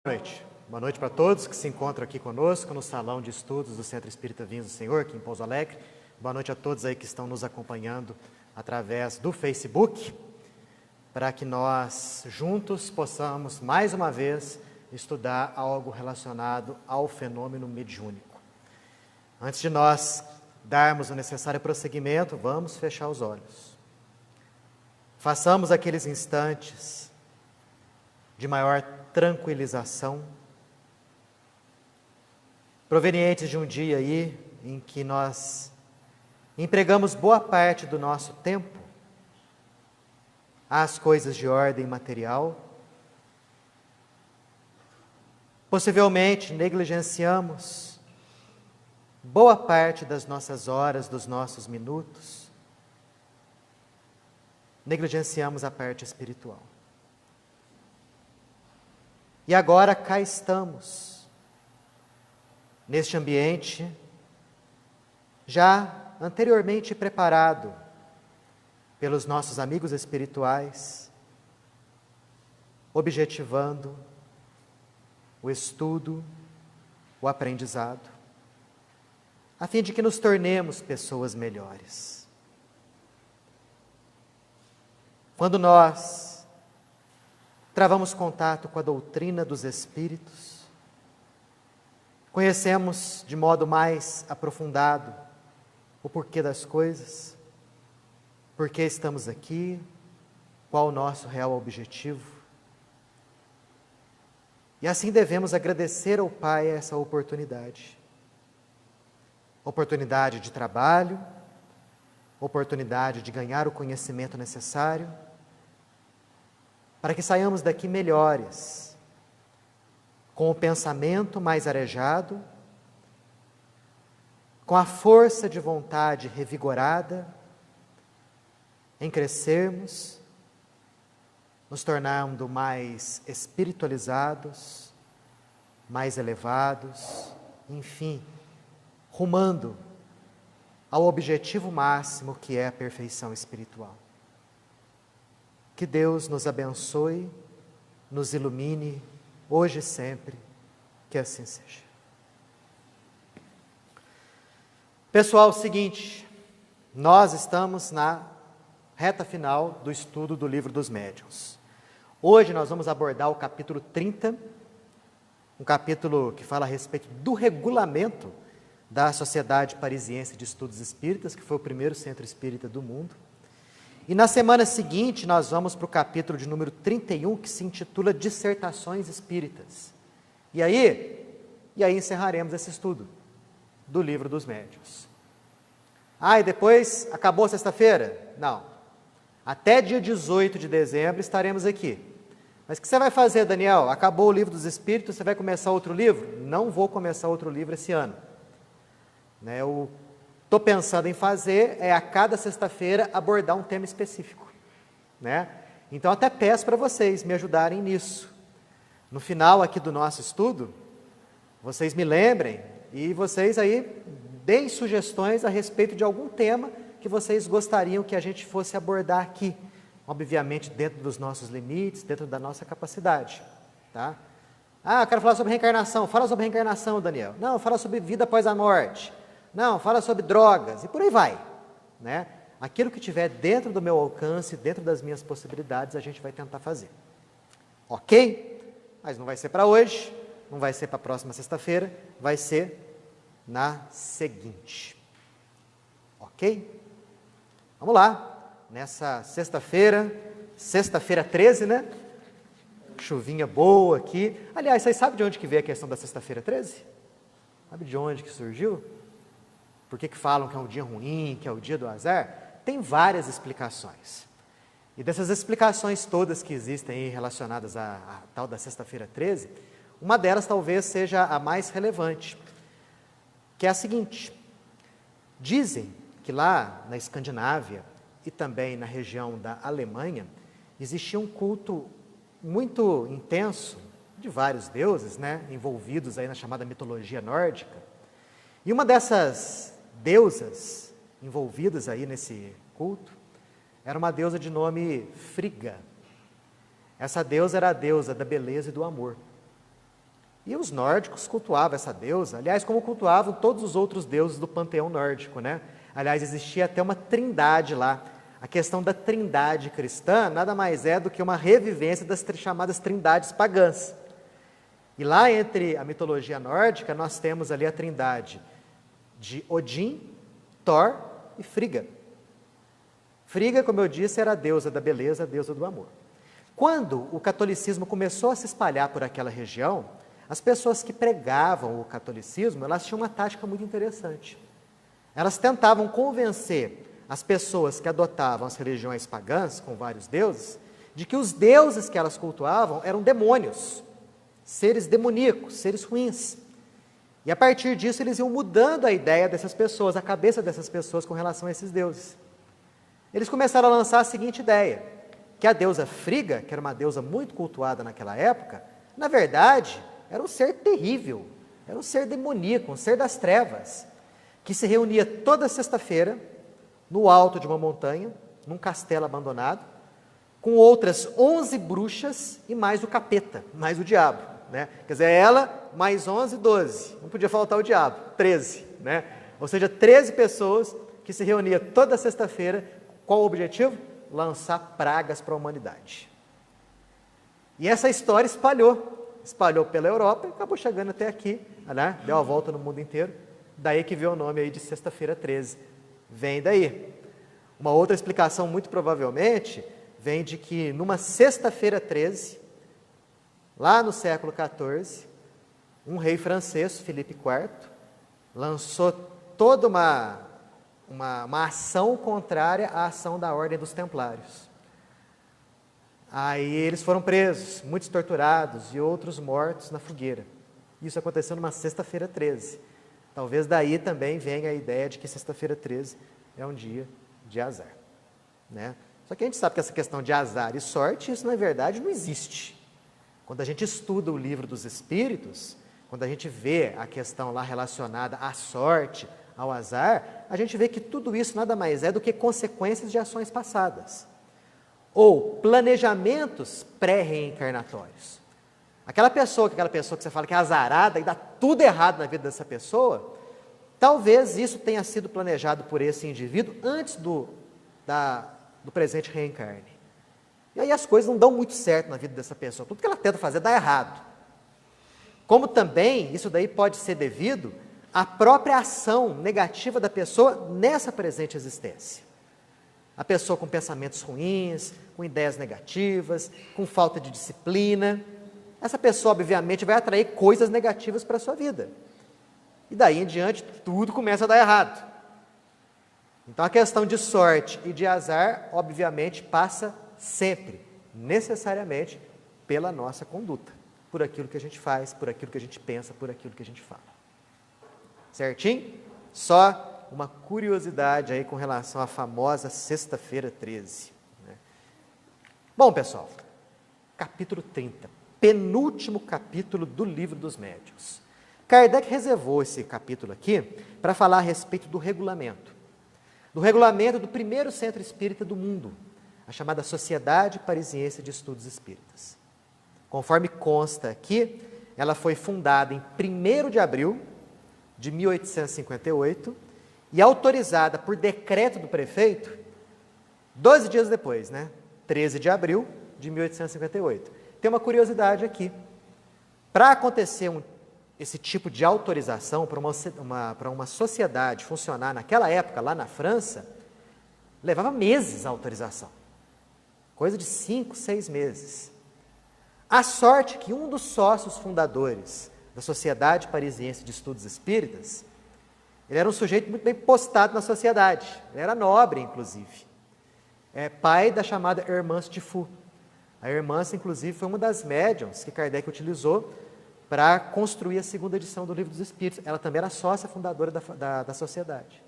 Boa noite. Boa noite para todos que se encontram aqui conosco no Salão de Estudos do Centro Espírita Vinhos do Senhor, aqui em Pouso Alegre. Boa noite a todos aí que estão nos acompanhando através do Facebook, para que nós juntos possamos, mais uma vez, estudar algo relacionado ao fenômeno mediúnico. Antes de nós darmos o necessário prosseguimento, vamos fechar os olhos. Façamos aqueles instantes de maior tranquilização, provenientes de um dia aí em que nós empregamos boa parte do nosso tempo às coisas de ordem material. Possivelmente negligenciamos boa parte das nossas horas, dos nossos minutos. Negligenciamos a parte espiritual. E agora cá estamos, neste ambiente, já anteriormente preparado pelos nossos amigos espirituais, objetivando o estudo, o aprendizado, a fim de que nos tornemos pessoas melhores. Quando nós travamos contato com a doutrina dos Espíritos, conhecemos de modo mais aprofundado o porquê das coisas, por que estamos aqui, qual o nosso real objetivo. E assim devemos agradecer ao Pai essa oportunidade. Oportunidade de trabalho, oportunidade de ganhar o conhecimento necessário, para que saiamos daqui melhores, com o pensamento mais arejado, com a força de vontade revigorada, em crescermos, nos tornando mais espiritualizados, mais elevados, enfim, rumando ao objetivo máximo que é a perfeição espiritual. Que Deus nos abençoe, nos ilumine, hoje e sempre, que assim seja. Pessoal, é o seguinte, nós estamos na reta final do estudo do Livro dos Médiuns. Hoje nós vamos abordar o capítulo 30, um capítulo que fala a respeito do regulamento da Sociedade Parisiense de Estudos Espíritas, que foi o primeiro centro espírita do mundo. E na semana seguinte, nós vamos para o capítulo de número 31, que se intitula Dissertações Espíritas. E aí encerraremos esse estudo do Livro dos Médiuns. E depois, acabou sexta-feira? Não. Até dia 18 de dezembro estaremos aqui. Mas o que você vai fazer, Daniel? Acabou o Livro dos Espíritos, você vai começar outro livro? Não vou começar outro livro esse ano. Eu estou pensando em fazer, a cada sexta-feira, abordar um tema específico. Então, até peço para vocês me ajudarem nisso. No final aqui do nosso estudo, vocês me lembrem e vocês aí deem sugestões a respeito de algum tema que vocês gostariam que a gente fosse abordar aqui. Obviamente, dentro dos nossos limites, dentro da nossa capacidade. Tá? Eu quero falar sobre reencarnação. Fala sobre reencarnação, Daniel. Não, fala sobre vida após a morte. Não, fala sobre drogas, e por aí vai. Aquilo que tiver dentro do meu alcance, dentro das minhas possibilidades, a gente vai tentar fazer. Ok? Mas não vai ser para hoje, não vai ser para a próxima sexta-feira, vai ser na seguinte. Ok? Vamos lá, nessa sexta-feira 13, Chuvinha boa aqui. Aliás, vocês sabem de onde que veio a questão da sexta-feira 13? Sabe de onde que surgiu? Por que falam que é um dia ruim, que é o dia do azar? Tem várias explicações. E dessas explicações todas que existem aí relacionadas à tal da sexta-feira 13, uma delas talvez seja a mais relevante, que é a seguinte: dizem que lá na Escandinávia e também na região da Alemanha existia um culto muito intenso de vários deuses, envolvidos aí na chamada mitologia nórdica. E uma dessas deusas envolvidas aí nesse culto era uma deusa de nome Frigga. Essa deusa era a deusa da beleza e do amor. E os nórdicos cultuavam essa deusa, aliás, como cultuavam todos os outros deuses do panteão nórdico, né? Aliás, existia até uma trindade lá. A questão da trindade cristã nada mais é do que uma revivência das chamadas trindades pagãs. E lá entre a mitologia nórdica, nós temos ali a trindade de Odin, Thor e Frigga. Frigga, como eu disse, era a deusa da beleza, a deusa do amor. Quando o catolicismo começou a se espalhar por aquela região, as pessoas que pregavam o catolicismo, elas tinham uma tática muito interessante. Elas tentavam convencer as pessoas que adotavam as religiões pagãs, com vários deuses, de que os deuses que elas cultuavam eram demônios, seres demoníacos, seres ruins. E a partir disso eles iam mudando a ideia dessas pessoas, a cabeça dessas pessoas com relação a esses deuses. Eles começaram a lançar a seguinte ideia, que a deusa Frigga, que era uma deusa muito cultuada naquela época, na verdade, era um ser terrível, era um ser demoníaco, um ser das trevas, que se reunia toda sexta-feira no alto de uma montanha, num castelo abandonado, com outras 11 bruxas e mais o capeta, mais o diabo, né? Quer dizer, ela mais 11, 12, não podia faltar o diabo, 13, né? Ou seja, 13 pessoas que se reuniam toda sexta-feira. Qual o objetivo? Lançar pragas para a humanidade. E essa história espalhou pela Europa e acabou chegando até aqui, né? Deu a volta no mundo inteiro, daí que veio o nome aí de Sexta-feira 13, vem daí. Uma outra explicação, muito provavelmente, vem de que numa Sexta-feira 13, lá no século XIV, um rei francês, Filipe IV, lançou toda uma ação contrária à ação da Ordem dos Templários. Aí eles foram presos, muitos torturados e outros mortos na fogueira. Isso aconteceu numa Sexta-feira 13. Talvez daí também venha a ideia de que Sexta-feira 13 é um dia de azar, né? Só que a gente sabe que essa questão de azar e sorte, isso na verdade não existe. Quando a gente estuda o livro dos Espíritos, quando a gente vê a questão lá relacionada à sorte, ao azar, a gente vê que tudo isso nada mais é do que consequências de ações passadas, ou planejamentos pré-reencarnatórios. Aquela pessoa que você fala que é azarada e dá tudo errado na vida dessa pessoa, talvez isso tenha sido planejado por esse indivíduo antes do presente reencarne. E aí as coisas não dão muito certo na vida dessa pessoa. Tudo que ela tenta fazer dá errado. Como também isso daí pode ser devido à própria ação negativa da pessoa nessa presente existência. A pessoa com pensamentos ruins, com ideias negativas, com falta de disciplina, essa pessoa obviamente vai atrair coisas negativas para a sua vida. E daí em diante tudo começa a dar errado. Então a questão de sorte e de azar, obviamente, passa sempre, necessariamente, pela nossa conduta. Por aquilo que a gente faz, por aquilo que a gente pensa, por aquilo que a gente fala. Certinho? Só uma curiosidade aí com relação à famosa Sexta-feira 13. Né? Bom, pessoal, capítulo 30, penúltimo capítulo do Livro dos Médiuns. Kardec reservou esse capítulo aqui para falar a respeito do regulamento do primeiro centro espírita do mundo, a chamada Sociedade Parisiense de Estudos Espíritas. Conforme consta aqui, ela foi fundada em 1º de abril de 1858 e autorizada por decreto do prefeito 12 dias depois, 13 de abril de 1858. Tem uma curiosidade aqui. Para acontecer esse tipo de autorização para uma sociedade funcionar naquela época, lá na França, levava meses a autorização. Coisa de 5, 6 meses. A sorte que um dos sócios fundadores da Sociedade Parisiense de Estudos Espíritas, ele era um sujeito muito bem postado na sociedade, ele era nobre, inclusive. Pai da chamada Hermance de Fou. A Hermance, inclusive, foi uma das médiuns que Kardec utilizou para construir a segunda edição do Livro dos Espíritos. Ela também era sócia fundadora da sociedade.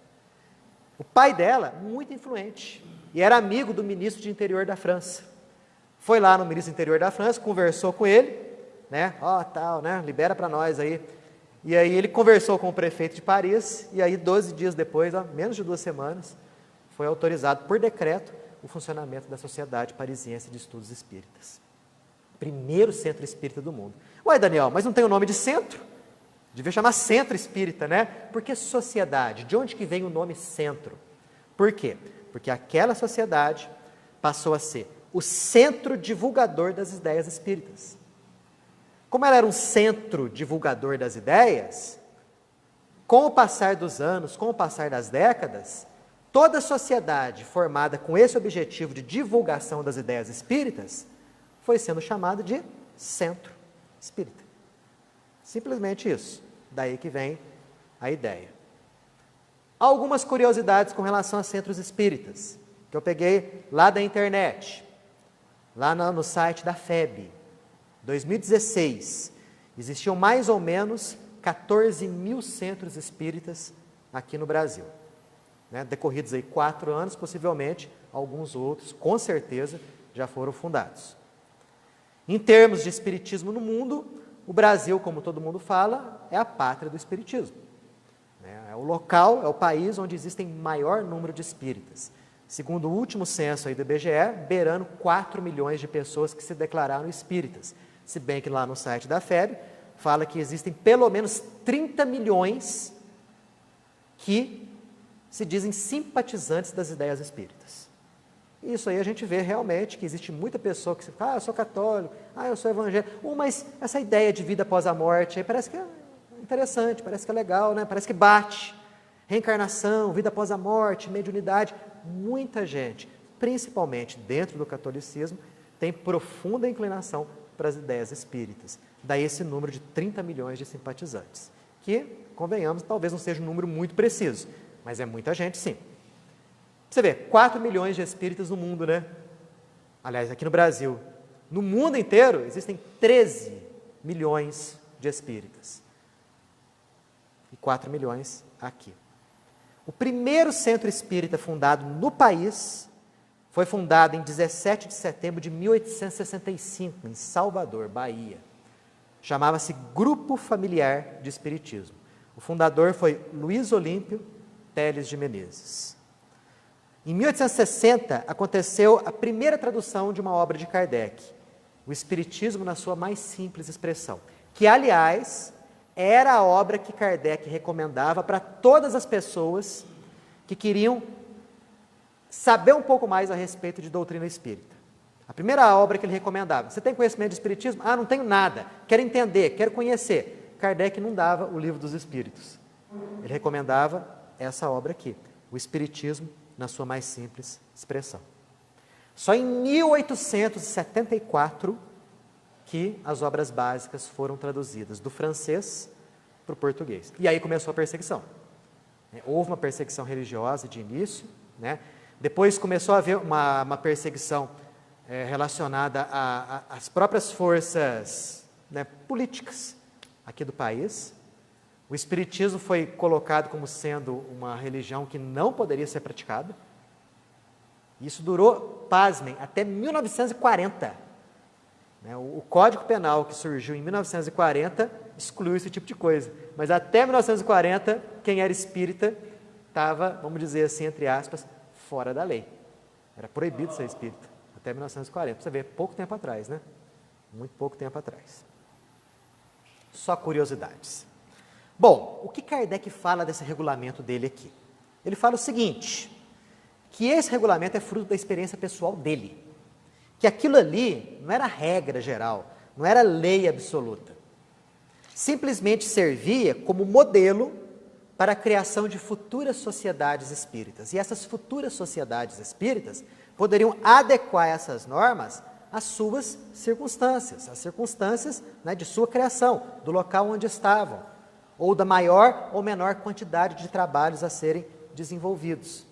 O pai dela, muito influente, e era amigo do ministro de Interior da França. Foi lá no ministro do Interior da França, conversou com ele, libera para nós aí. E aí ele conversou com o prefeito de Paris, e aí 12 dias depois, menos de 2 semanas, foi autorizado por decreto o funcionamento da Sociedade Parisiense de Estudos Espíritas. primeiro centro espírita do mundo. Ué, Daniel, mas não tem o nome de centro? Devia chamar centro espírita, né? Por que sociedade? De onde que vem o nome centro? Por quê? Porque aquela sociedade passou a ser o centro divulgador das ideias espíritas. Como ela era um centro divulgador das ideias, com o passar dos anos, com o passar das décadas, toda a sociedade formada com esse objetivo de divulgação das ideias espíritas foi sendo chamada de centro espírita. Simplesmente isso. Daí que vem a ideia. Algumas curiosidades com relação a centros espíritas, que eu peguei lá da internet, lá no site da FEB. 2016, existiam mais ou menos 14 mil centros espíritas aqui no Brasil. Né? Decorridos aí 4 anos, possivelmente, alguns outros, com certeza, já foram fundados. Em termos de espiritismo no mundo, o Brasil, como todo mundo fala, é a pátria do espiritismo. É o local, é o país onde existem maior número de espíritas. Segundo o último censo aí do IBGE, beirando 4 milhões de pessoas que se declararam espíritas. Se bem que lá no site da FEB, fala que existem pelo menos 30 milhões que se dizem simpatizantes das ideias espíritas. Isso aí a gente vê realmente que existe muita pessoa que fala, eu sou católico, eu sou evangélico, mas essa ideia de vida após a morte aí parece que é interessante, parece que é legal, né? Parece que bate. Reencarnação, vida após a morte, mediunidade. Muita gente, principalmente dentro do catolicismo, tem profunda inclinação para as ideias espíritas. Daí esse número de 30 milhões de simpatizantes, que, convenhamos, talvez não seja um número muito preciso, mas é muita gente, sim. Você vê, 4 milhões de espíritas no mundo, né? Aliás, aqui no Brasil. No mundo inteiro, existem 13 milhões de espíritas. E 4 milhões aqui. O primeiro centro espírita fundado no país foi fundado em 17 de setembro de 1865, em Salvador, Bahia. Chamava-se Grupo Familiar de Espiritismo. O fundador foi Luiz Olímpio Teles de Menezes. Em 1860, aconteceu a primeira tradução de uma obra de Kardec, o Espiritismo na sua mais simples expressão, que, aliás, era a obra que Kardec recomendava para todas as pessoas que queriam saber um pouco mais a respeito de doutrina espírita. A primeira obra que ele recomendava, você tem conhecimento de espiritismo? Não tenho nada, quero entender, quero conhecer. Kardec não dava o Livro dos Espíritos. Ele recomendava essa obra aqui, o Espiritismo na sua mais simples expressão. Só em 1874 que as obras básicas foram traduzidas do francês para o português. E aí começou a perseguição. Houve uma perseguição religiosa de início, né? Depois começou a haver uma perseguição relacionada às próprias forças, né, políticas aqui do país. O espiritismo foi colocado como sendo uma religião que não poderia ser praticada. Isso durou, pasmem, até 1940. O Código Penal que surgiu em 1940 excluiu esse tipo de coisa. Mas até 1940, quem era espírita estava, vamos dizer assim, entre aspas, fora da lei. Era proibido ser espírita, até 1940. Você vê, pouco tempo atrás, né? Muito pouco tempo atrás. Só curiosidades. Bom, o que Kardec fala desse regulamento dele aqui? Ele fala o seguinte, que esse regulamento é fruto da experiência pessoal dele. Que aquilo ali não era regra geral, não era lei absoluta. Simplesmente servia como modelo para a criação de futuras sociedades espíritas. E essas futuras sociedades espíritas poderiam adequar essas normas às suas circunstâncias, às circunstâncias, né, de sua criação, do local onde estavam, ou da maior ou menor quantidade de trabalhos a serem desenvolvidos.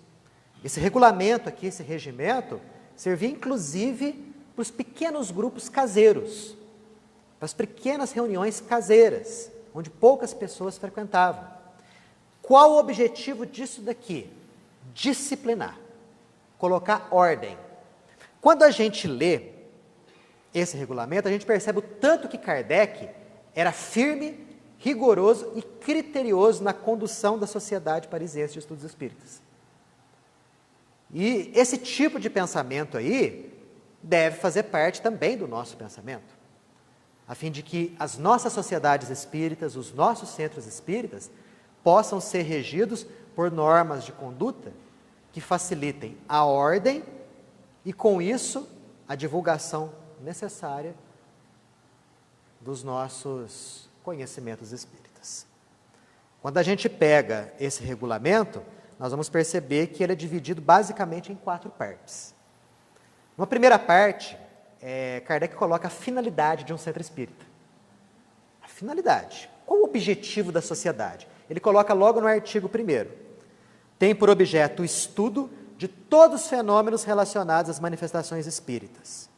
Esse regulamento aqui, esse regimento, servia inclusive para os pequenos grupos caseiros, para as pequenas reuniões caseiras, onde poucas pessoas frequentavam. Qual o objetivo disso daqui? Disciplinar, colocar ordem. Quando a gente lê esse regulamento, a gente percebe o tanto que Kardec era firme, rigoroso e criterioso na condução da Sociedade Parisiense de Estudos Espíritas. E esse tipo de pensamento aí deve fazer parte também do nosso pensamento. a fim de que as nossas sociedades espíritas, os nossos centros espíritas, possam ser regidos por normas de conduta que facilitem a ordem e, com isso, a divulgação necessária dos nossos conhecimentos espíritas. Quando a gente pega esse regulamento, nós vamos perceber que ele é dividido basicamente em 4 partes. Uma primeira parte, Kardec coloca a finalidade de um centro espírita. A finalidade. Qual o objetivo da sociedade? Ele coloca logo no artigo 1º. Tem por objeto o estudo de todos os fenômenos relacionados às manifestações espíritas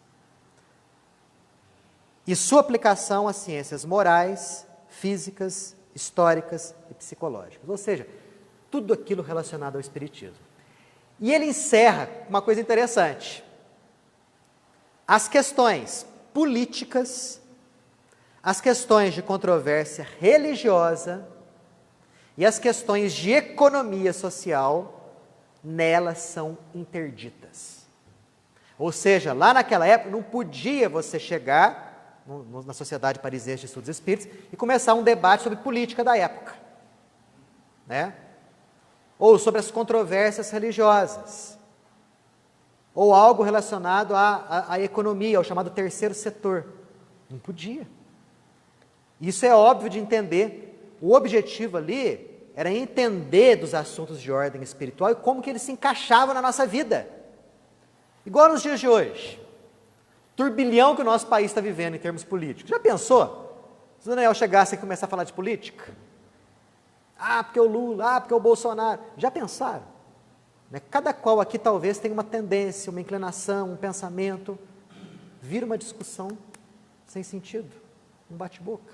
e sua aplicação às ciências morais, físicas, históricas e psicológicas. Ou seja, tudo aquilo relacionado ao espiritismo. E ele encerra uma coisa interessante. As questões políticas, as questões de controvérsia religiosa e as questões de economia social, nelas são interditas. Ou seja, lá naquela época não podia você chegar na Sociedade Parisiense de Estudos Espíritas e começar um debate sobre política da época, né? Ou sobre as controvérsias religiosas, ou algo relacionado à economia, ao chamado terceiro setor. Não podia. Isso é óbvio de entender. O objetivo ali era entender dos assuntos de ordem espiritual e como que eles se encaixavam na nossa vida. Igual nos dias de hoje. Turbilhão que o nosso país está vivendo em termos políticos. Já pensou? Se o Daniel chegasse e começar a falar de política? Ah, porque o Lula, porque o Bolsonaro. Já pensaram? Cada qual aqui talvez tenha uma tendência, uma inclinação, um pensamento. Vira uma discussão sem sentido, um bate-boca.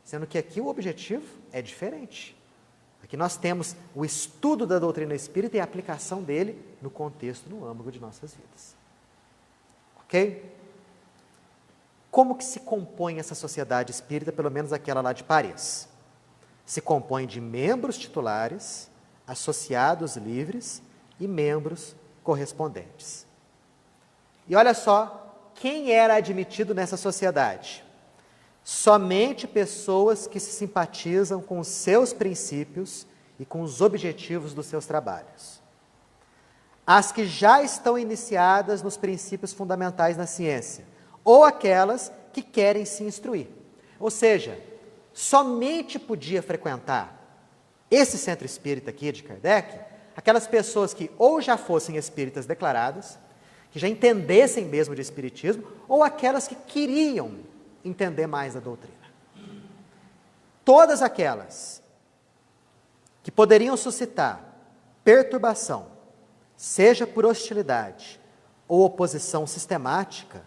Sendo que aqui o objetivo é diferente. Aqui nós temos o estudo da doutrina espírita e a aplicação dele no contexto, no âmago de nossas vidas. Ok? Como que se compõe essa sociedade espírita, pelo menos aquela lá de Paris? Se compõe de membros titulares, associados livres e membros correspondentes. E olha só, quem era admitido nessa sociedade? Somente pessoas que se simpatizam com os seus princípios e com os objetivos dos seus trabalhos. As que já estão iniciadas nos princípios fundamentais da ciência, ou aquelas que querem se instruir. Ou seja, somente podia frequentar esse centro espírita aqui de Kardec, aquelas pessoas que ou já fossem espíritas declaradas, que já entendessem mesmo de espiritismo, ou aquelas que queriam entender mais da doutrina. Todas aquelas que poderiam suscitar perturbação, seja por hostilidade ou oposição sistemática,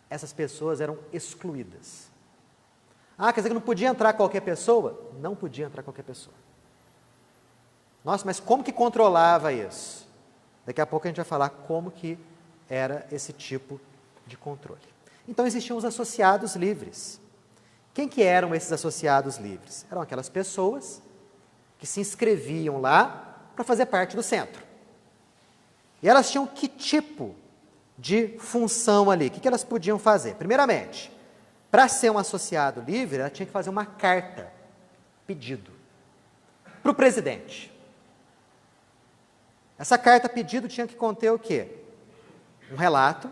essas pessoas eram excluídas. Ah, quer dizer que não podia entrar qualquer pessoa? Não podia entrar qualquer pessoa. Nossa, mas como que controlava isso? Daqui a pouco a gente vai falar como que era esse tipo de controle. Então existiam os associados livres. Quem que eram esses associados livres? Eram aquelas pessoas que se inscreviam lá para fazer parte do centro. E elas tinham que tipo de função ali? O que elas podiam fazer? Primeiramente, para ser um associado livre, ela tinha que fazer uma carta, pedido, para o presidente. Essa carta pedido tinha que conter o quê? Um relato,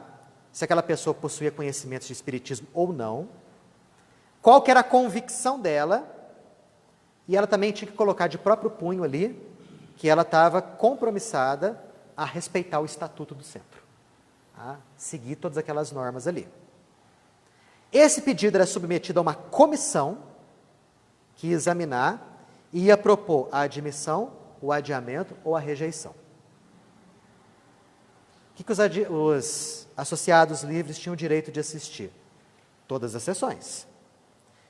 se aquela pessoa possuía conhecimentos de espiritismo ou não, qual que era a convicção dela, e ela também tinha que colocar de próprio punho ali, que ela estava compromissada a respeitar o estatuto do centro, a seguir todas aquelas normas ali. Esse pedido era submetido a uma comissão que ia examinar e ia propor a admissão, o adiamento ou a rejeição. O que os associados livres tinham o direito de assistir? Todas as sessões,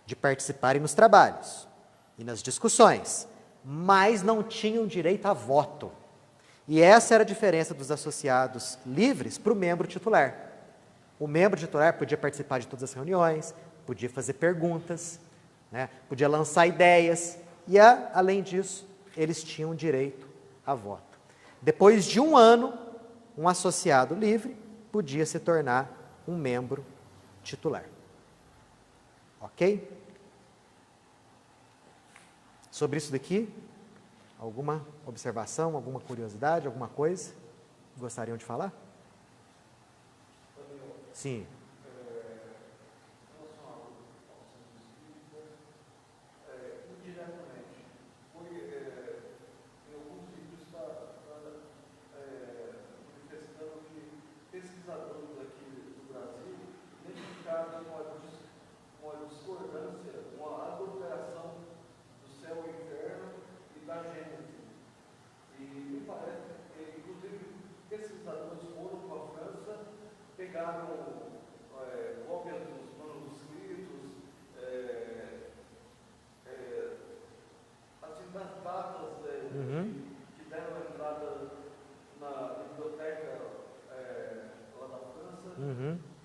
de participarem nos trabalhos e nas discussões, mas não tinham direito a voto. E essa era a diferença dos associados livres para o membro titular. O membro titular podia participar de todas as reuniões, podia fazer perguntas, né, podia lançar ideias, e além disso, eles tinham direito a voto. Depois de um ano, um associado livre podia se tornar um membro titular. Ok? Sobre isso daqui, alguma observação, alguma curiosidade, alguma coisa que gostariam de falar? Sim.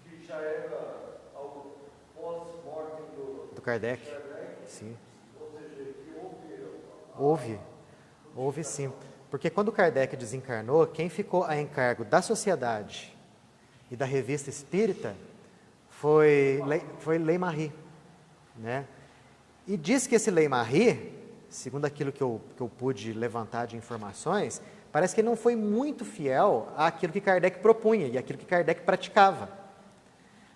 Que já era algo pós-mortem Do Kardec. Sim. ou seja, que Houve sim. Porque quando Kardec desencarnou, quem ficou a encargo da sociedade e da revista espírita foi Ley-Marie, né? E diz que esse Ley-Marie, segundo aquilo que eu pude levantar de informações, parece que ele não foi muito fiel àquilo que Kardec propunha e àquilo que Kardec praticava.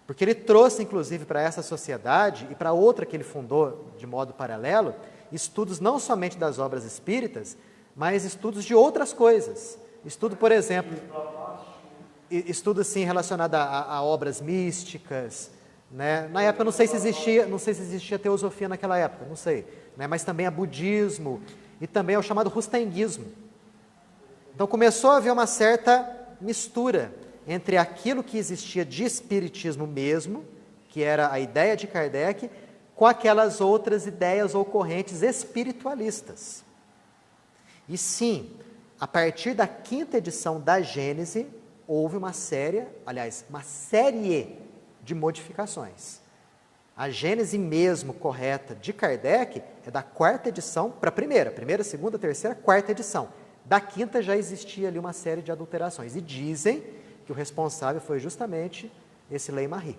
Porque ele trouxe, inclusive, para essa sociedade e para outra que ele fundou de modo paralelo, estudos não somente das obras espíritas, mas estudos de outras coisas. Estudo, por exemplo, estudo assim relacionado a obras místicas, né? Na época não sei se existia teosofia naquela época, não sei, né? Mas também a budismo e também ao chamado rustenguismo. Então começou a haver uma certa mistura entre aquilo que existia de espiritismo mesmo, que era a ideia de Kardec, com aquelas outras ideias ou correntes espiritualistas. E sim, a partir da 5ª edição da Gênese, houve uma série de modificações. A Gênese mesmo correta de Kardec é da 4ª edição para a primeira, 2ª, 3ª, 4ª edição. Da 5ª já existia ali uma série de adulterações. E dizem que o responsável foi justamente esse Ley-Marie,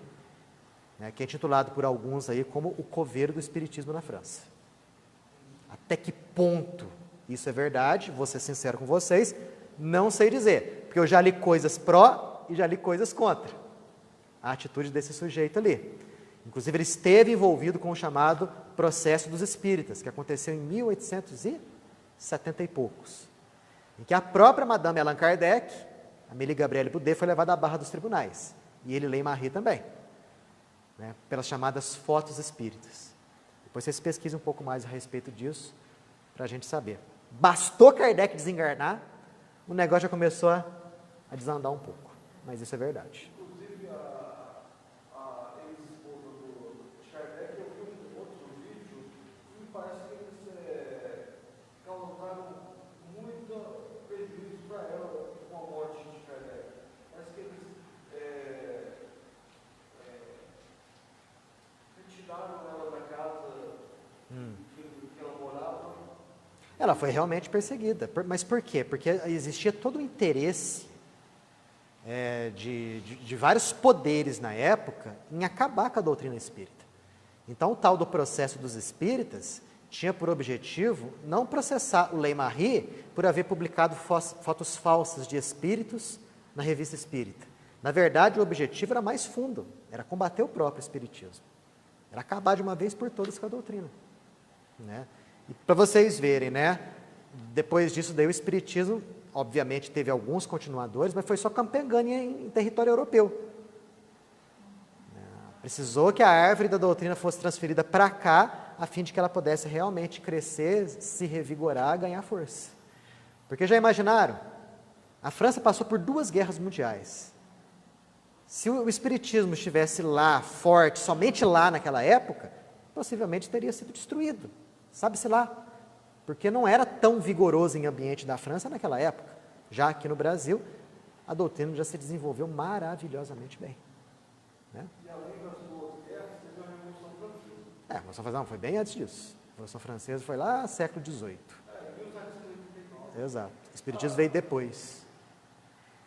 né, que é intitulado por alguns aí como o coveiro do espiritismo na França. Até que ponto isso é verdade, vou ser sincero com vocês, não sei dizer, porque eu já li coisas pró e já li coisas contra a atitude desse sujeito ali. Inclusive ele esteve envolvido com o chamado processo dos espíritas, que aconteceu em 1870 e poucos, em que a própria Madame Allan Kardec, Amélie Gabrielle Boudet, foi levada à barra dos tribunais, e ele, Ley-Marie, também, né, pelas chamadas fotos espíritas. Depois vocês pesquisem um pouco mais a respeito disso, para a gente saber. Bastou Kardec desencarnar, o negócio já começou a desandar um pouco, mas isso é verdade. inclusive a ex-esposa do Kardec, eu vi um outro vídeo e parece que eles causaram muito prejuízo para ela com a morte de Kardec. Parece que eles retiraram ela da casa que ela morava. Ela foi realmente perseguida. Mas por quê? Porque existia todo o interesse de vários poderes na época em acabar com a doutrina espírita. Então, o tal do processo dos espíritas tinha por objetivo não processar o Ley-Marie por haver publicado fotos falsas de espíritos na revista espírita. Na verdade, o objetivo era mais fundo, era combater o próprio espiritismo. Era acabar de uma vez por todas com a doutrina, né? E para vocês verem, né, depois disso daí o espiritismo, obviamente teve alguns continuadores, mas foi só campanha em território europeu. Precisou que a árvore da doutrina fosse transferida para cá, a fim de que ela pudesse realmente crescer, se revigorar, ganhar força. Porque já imaginaram? A França passou por 2 guerras mundiais. Se o espiritismo estivesse lá, forte, somente lá naquela época, possivelmente teria sido destruído. Sabe-se lá, porque não era tão vigoroso em ambiente da França naquela época. Já aqui no Brasil, a doutrina já se desenvolveu maravilhosamente bem, né? E além das 2 guerras, teve a Revolução Francesa. A Revolução Francesa foi bem antes disso. A Revolução Francesa foi lá no século XVIII. 1789. Exato. O espiritismo veio depois,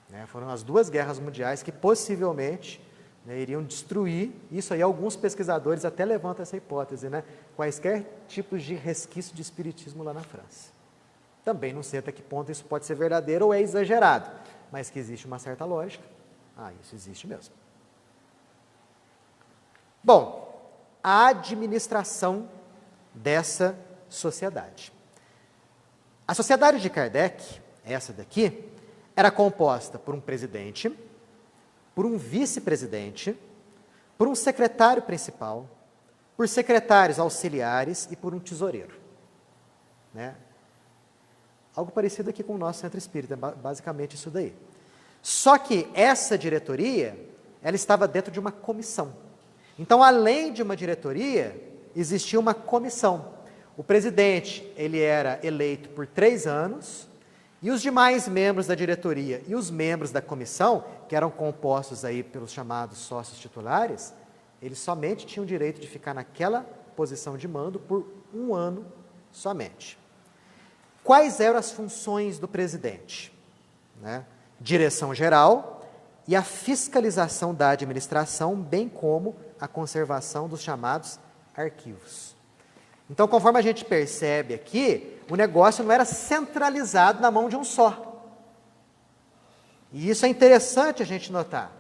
né? Foram as 2 guerras mundiais que possivelmente né, iriam destruir, isso aí alguns pesquisadores até levantam essa hipótese, né, quaisquer tipos de resquício de espiritismo lá na França. Também não sei até que ponto isso pode ser verdadeiro ou é exagerado, mas que existe uma certa lógica, isso existe mesmo. Bom, a administração dessa sociedade. A sociedade de Kardec, essa daqui, era composta por um presidente, por um vice-presidente, por um secretário principal, por secretários auxiliares e por um tesoureiro. Né? Algo parecido aqui com o nosso centro espírita, basicamente isso daí. Só que essa diretoria, ela estava dentro de uma comissão. Então, além de uma diretoria, existia uma comissão. O presidente, ele era eleito por 3 anos, e os demais membros da diretoria e os membros da comissão, que eram compostos aí pelos chamados sócios titulares, eles somente tinham o direito de ficar naquela posição de mando por 1 ano somente. Quais eram as funções do presidente? Né? Direção geral e a fiscalização da administração, bem como a conservação dos chamados arquivos. Então, conforme a gente percebe aqui, o negócio não era centralizado na mão de um só. E isso é interessante a gente notar.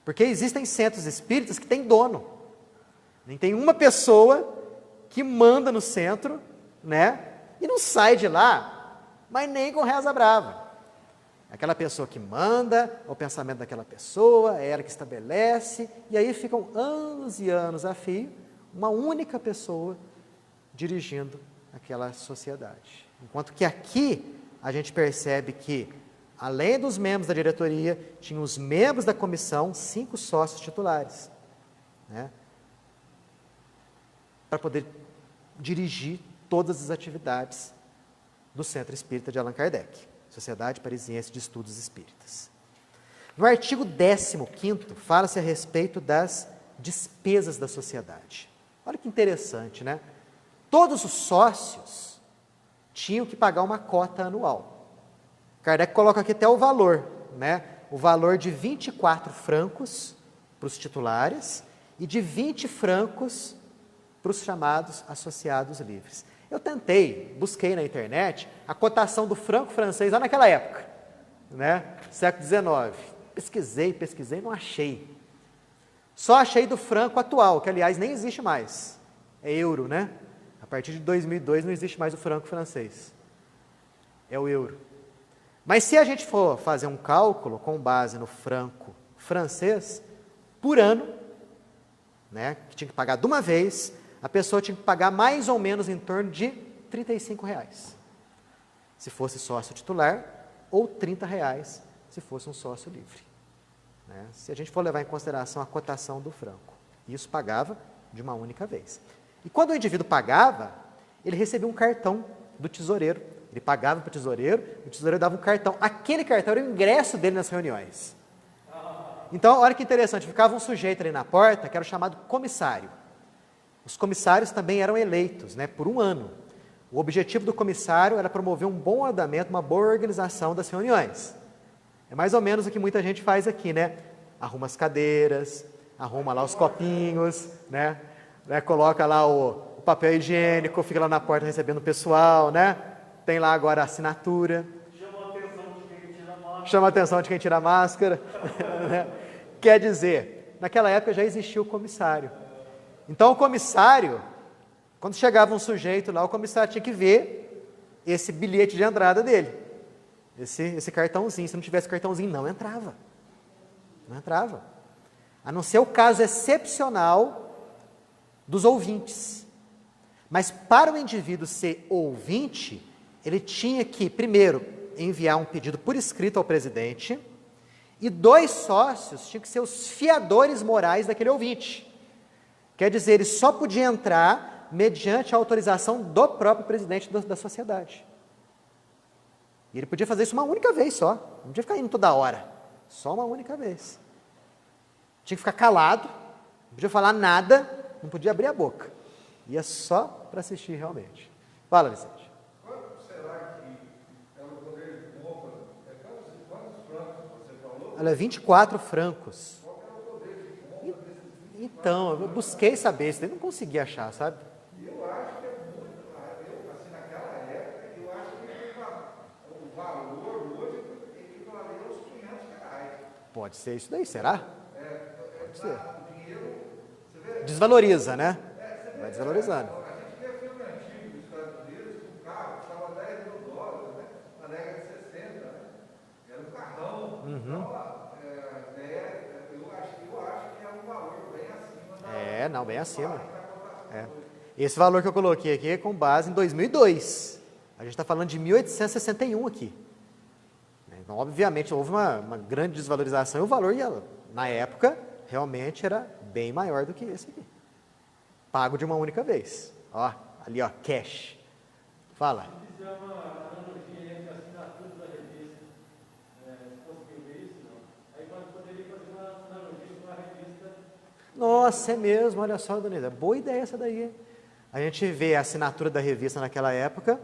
Porque existem centros espíritas que têm dono. Nem tem uma pessoa que manda no centro, né? E não sai de lá, mas nem com reza brava. Aquela pessoa que manda, o pensamento daquela pessoa, é ela que estabelece, e aí ficam anos e anos a fio, uma única pessoa dirigindo aquela sociedade. Enquanto que aqui a gente percebe que, além dos membros da diretoria, tinha os membros da comissão, 5 sócios titulares, né, para poder dirigir todas as atividades do Centro Espírita de Allan Kardec, Sociedade Parisiense de Estudos Espíritas. No artigo 15º, fala-se a respeito das despesas da sociedade. Olha que interessante, né? Todos os sócios tinham que pagar uma cota anual. Kardec coloca aqui até o valor, né? O valor de 24 francos para os titulares e de 20 francos para os chamados associados livres. Eu tentei, busquei na internet a cotação do franco francês lá naquela época, né? Século XIX. Pesquisei, não achei. Só achei do franco atual, que aliás nem existe mais. É euro, né? A partir de 2002 não existe mais o franco francês. É o euro. Mas se a gente for fazer um cálculo com base no franco francês, por ano, né, que tinha que pagar de uma vez, a pessoa tinha que pagar mais ou menos em torno de R$35, se fosse sócio titular, ou R$30 se fosse um sócio livre. Né? Se a gente for levar em consideração a cotação do franco. Isso pagava de uma única vez. E quando o indivíduo pagava, ele recebia um cartão do tesoureiro. Ele pagava para o tesoureiro dava um cartão. Aquele cartão era o ingresso dele nas reuniões. Então, olha que interessante, ficava um sujeito ali na porta, que era o chamado comissário. Os comissários também eram eleitos, né, por 1 ano. O objetivo do comissário era promover um bom andamento, uma boa organização das reuniões. É mais ou menos o que muita gente faz aqui, né? Arruma as cadeiras, arruma lá os copinhos, né? Coloca lá o papel higiênico, fica lá na porta recebendo o pessoal, né? Tem lá agora a assinatura. Chama a atenção de quem tira a máscara. Né? Quer dizer, naquela época já existia o comissário. Então o comissário, quando chegava um sujeito lá, o comissário tinha que ver esse bilhete de entrada dele. Esse cartãozinho. Se não tivesse cartãozinho, não entrava. Não entrava. A não ser o caso excepcional dos ouvintes. Mas para o indivíduo ser ouvinte, ele tinha que, primeiro, enviar um pedido por escrito ao presidente, e 2 sócios tinham que ser os fiadores morais daquele ouvinte. Quer dizer, ele só podia entrar mediante a autorização do próprio presidente da sociedade. E ele podia fazer isso uma única vez só, não podia ficar indo toda hora, só uma única vez. Tinha que ficar calado, não podia falar nada, não podia abrir a boca. Ia só para assistir realmente. Fala, Vicente. Quanto será que é o poder de compra? Quantos francos você falou? Olha, 24 francos. Qual é o poder Então, eu busquei saber isso, daí não consegui achar, sabe? E eu acho que é muito, assim, naquela época, eu acho que o valor hoje equivaleria aos R$ 500. Pode ser isso daí, será? Pode ser. O dinheiro, você vê, Desvaloriza, né? você vê, Vai desvalorizando. a gente vê filme antigo dos Estados Unidos, que um carro custava $10.000, né? Na década de 60, né? Era um carrão. Então, eu acho que é um valor bem acima da... Não, bem acima. Esse valor que eu coloquei aqui é com base em 2002. A gente está falando de 1861 aqui. Então, obviamente, houve uma grande desvalorização e o valor, na época, realmente era bem maior do que esse aqui. Pago de uma única vez. Ó, ali, ó, cash. Fala. Isso é uma analogia entre a assinatura da revista. Conseguiu ver isso? Não? Aí poderia fazer uma analogia com a revista. Nossa, é mesmo, olha só, Donida. Boa ideia essa daí. Hein? A gente vê a assinatura da revista naquela época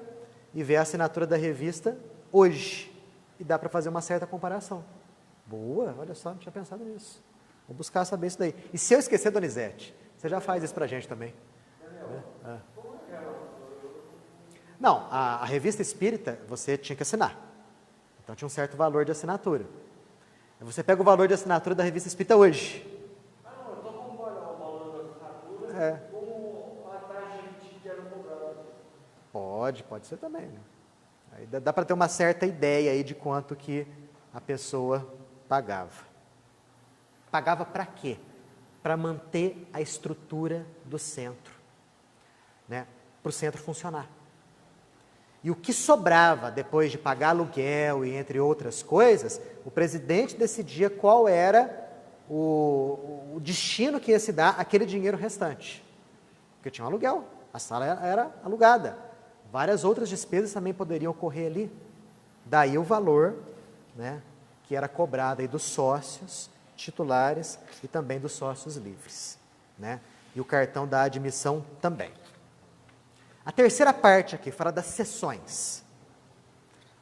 e vê a assinatura da revista hoje. E dá para fazer uma certa comparação. Boa, olha só, não tinha pensado nisso. Vou buscar saber isso daí. E se eu esquecer, Donizete, você já faz isso para a gente também. Não, a revista espírita você tinha que assinar. Então tinha um certo valor de assinatura. Você pega o valor de assinatura da revista espírita hoje. Não, eu estou comparando o valor da assinatura com a taxa que era cobrada. Pode ser também. Né? Aí dá para ter uma certa ideia aí de quanto que a pessoa pagava. Pagava para quê? Para manter a estrutura do centro, né? Para o centro funcionar. E o que sobrava depois de pagar aluguel e entre outras coisas, o presidente decidia qual era o destino que ia se dar àquele dinheiro restante. Porque tinha um aluguel, a sala era alugada. Várias outras despesas também poderiam ocorrer ali. Daí o valor, né, que era cobrado aí dos sócios titulares e também dos sócios livres. Né? E o cartão da admissão também. A terceira parte aqui fala das sessões.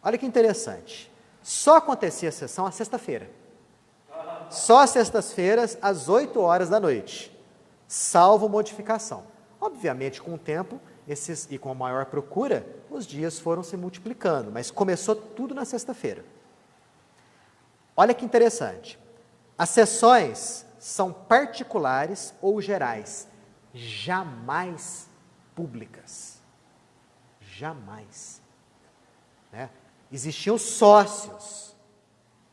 Olha que interessante. Só acontecia a sessão à sexta-feira. Só às sextas-feiras, às 8 horas da noite. Salvo modificação. Obviamente, com o tempo, e com a maior procura, os dias foram se multiplicando, mas começou tudo na sexta-feira. Olha que interessante. As sessões são particulares ou gerais, jamais públicas. Jamais. Né? Existiam sócios,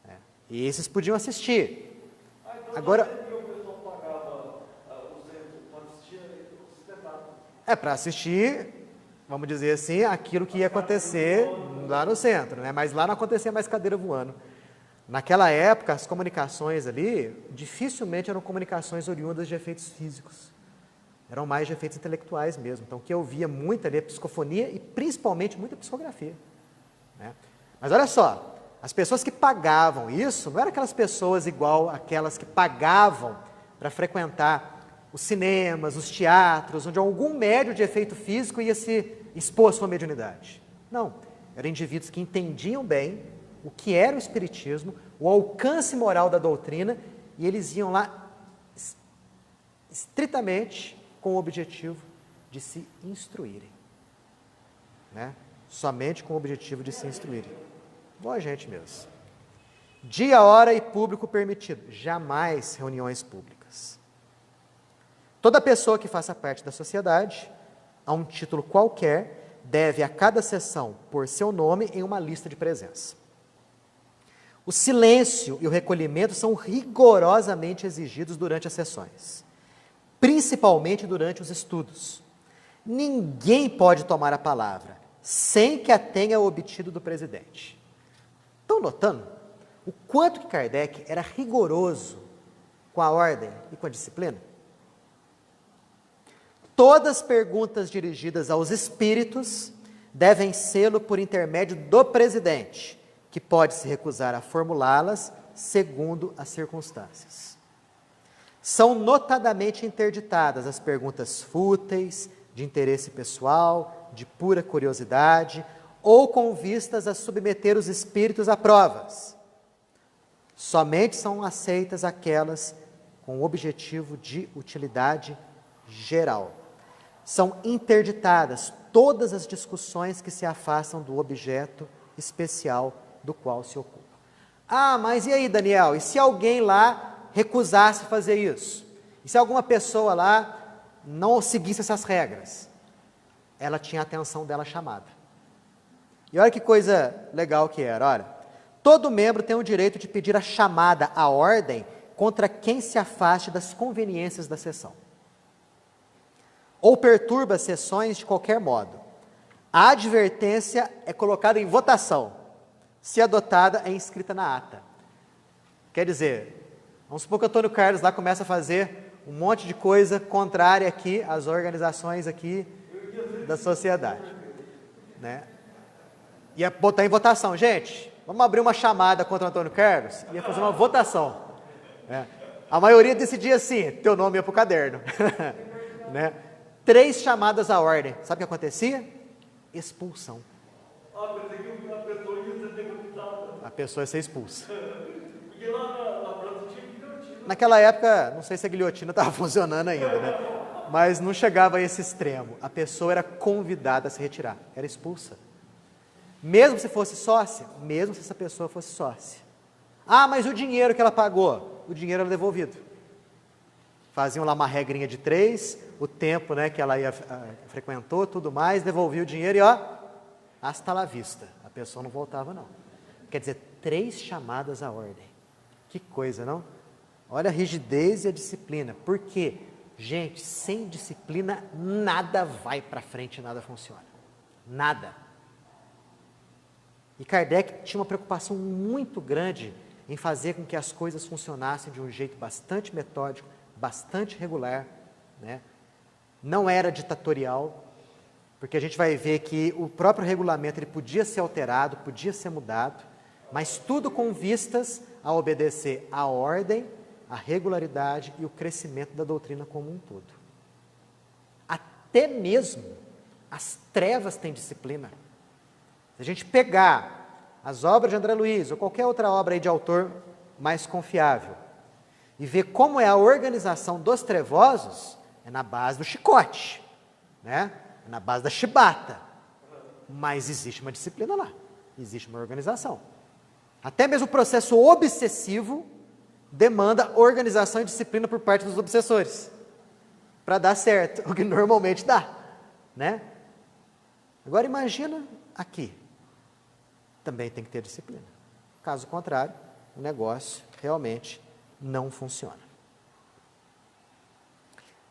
né? E esses podiam assistir. Agora, o pessoal pagava para assistir o espetáculo. para assistir, vamos dizer assim, aquilo que ia acontecer lá no centro, né? Mas lá não acontecia mais cadeira voando. Naquela época, as comunicações ali, dificilmente eram comunicações oriundas de efeitos físicos. Eram mais de efeitos intelectuais mesmo. Então, o que eu via muito ali é psicofonia e principalmente muita psicografia. Né? Mas olha só, as pessoas que pagavam isso, não eram aquelas pessoas igual aquelas que pagavam para frequentar os cinemas, os teatros, onde algum médio de efeito físico ia se expor à sua mediunidade. Não, eram indivíduos que entendiam bem o que era o espiritismo, o alcance moral da doutrina, e eles iam lá estritamente com o objetivo de se instruírem. Né? Somente com o objetivo de se instruírem. Igual a gente mesmo. Dia, hora e público permitido. Jamais reuniões públicas. Toda pessoa que faça parte da sociedade, a um título qualquer, deve a cada sessão pôr seu nome em uma lista de presença. O silêncio e o recolhimento são rigorosamente exigidos durante as sessões, principalmente durante os estudos. Ninguém pode tomar a palavra sem que a tenha obtido do presidente. Estão notando o quanto que Kardec era rigoroso com a ordem e com a disciplina? Todas as perguntas dirigidas aos espíritos devem sê-lo por intermédio do presidente, que pode se recusar a formulá-las segundo as circunstâncias. São notadamente interditadas as perguntas fúteis, de interesse pessoal, de pura curiosidade, ou com vistas a submeter os espíritos a provas. Somente são aceitas aquelas com o objetivo de utilidade geral. São interditadas todas as discussões que se afastam do objeto especial do qual se ocupa. Ah, mas e aí, Daniel? E se alguém lá recusasse fazer isso? E se alguma pessoa lá não seguisse essas regras? Ela tinha a atenção dela chamada. E olha que coisa legal que era, olha. Todo membro tem o direito de pedir a chamada à ordem contra quem se afaste das conveniências da sessão, ou perturba as sessões de qualquer modo. A advertência é colocada em votação. Se adotada, é inscrita na ata. Quer dizer, vamos supor que o Antônio Carlos lá começa a fazer um monte de coisa contrária aqui às organizações aqui da sociedade, né? Ia botar em votação. Gente, vamos abrir uma chamada contra o Antônio Carlos? Ia fazer uma votação. Né? A maioria decidia assim, teu nome ia para o caderno. Né? 3 chamadas à ordem. Sabe o que acontecia? Expulsão. A pessoa ia ser expulsa. Naquela época, não sei se a guilhotina estava funcionando ainda, né? Mas não chegava a esse extremo. A pessoa era convidada a se retirar, era expulsa. Mesmo se fosse sócia, mesmo se essa pessoa fosse sócia. Ah, mas o dinheiro que ela pagou? O dinheiro era devolvido. Faziam lá uma regrinha de 3, o tempo, né, que ela frequentou, tudo mais, devolvia o dinheiro e ó, hasta la vista. A pessoa não voltava não. Quer dizer, 3 chamadas à ordem. Que coisa, não? Olha a rigidez e a disciplina. Por quê? Gente, sem disciplina nada vai para frente, nada funciona. Nada. E Kardec tinha uma preocupação muito grande em fazer com que as coisas funcionassem de um jeito bastante metódico, bastante regular, né? Não era ditatorial, porque a gente vai ver que o próprio regulamento ele podia ser alterado, podia ser mudado, mas tudo com vistas a obedecer à ordem, à regularidade e o crescimento da doutrina como um todo. Até mesmo as trevas têm disciplina. Se a gente pegar as obras de André Luiz ou qualquer outra obra aí de autor mais confiável e ver como é a organização dos trevosos, é na base do chicote, né? É na base da chibata. Mas existe uma disciplina lá, existe uma organização. Até mesmo o processo obsessivo demanda organização e disciplina por parte dos obsessores, para dar certo, o que normalmente dá, né? Agora imagina aqui, também tem que ter disciplina. Caso contrário, o negócio realmente não funciona.